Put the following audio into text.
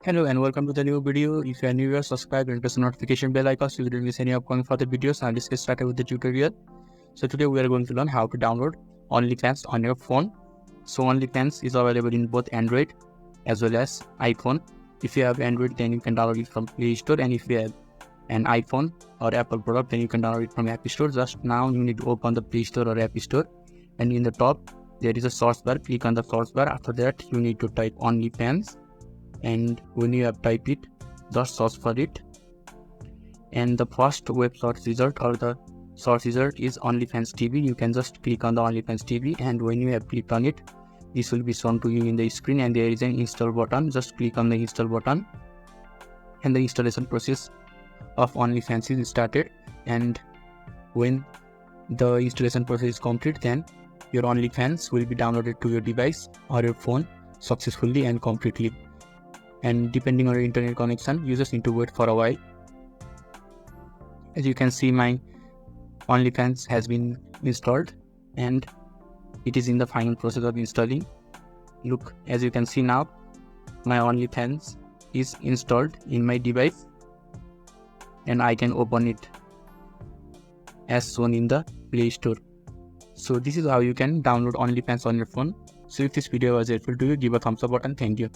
Hello and welcome to the new video. If you are new here, subscribe and press the notification bell icon so you don't miss any upcoming further videos. Now let's get started with the tutorial. So today we are going to learn how to download OnlyFans on your phone. So OnlyFans is available in both Android as well as iPhone. If you have Android, then you can download it from Play Store, and if you have an iPhone or Apple product, then you can download it from App Store. Just now you need to open the Play Store or App Store, and in the top there is a search bar. Click on the search bar. After that you need to type OnlyFans, and when you have typed it, just search for it, and the first web search result or the search result is OnlyFans TV. You can just click on the OnlyFans TV, and when you have clicked on it, this will be shown to you in the screen, and there is an install button. Just click on the install button and the installation process of OnlyFans is started. And when the installation process is complete, then your OnlyFans will be downloaded to your device or your phone successfully and completely. And depending on your internet connection, you just need to wait for a while. As you can see, my OnlyFans has been installed and it is in the final process of installing. Look, as you can see now, my OnlyFans is installed in my device and I can open it as shown in the Play Store. So this is how you can download OnlyFans on your phone. So if this video was helpful to you, give a thumbs up button. Thank you.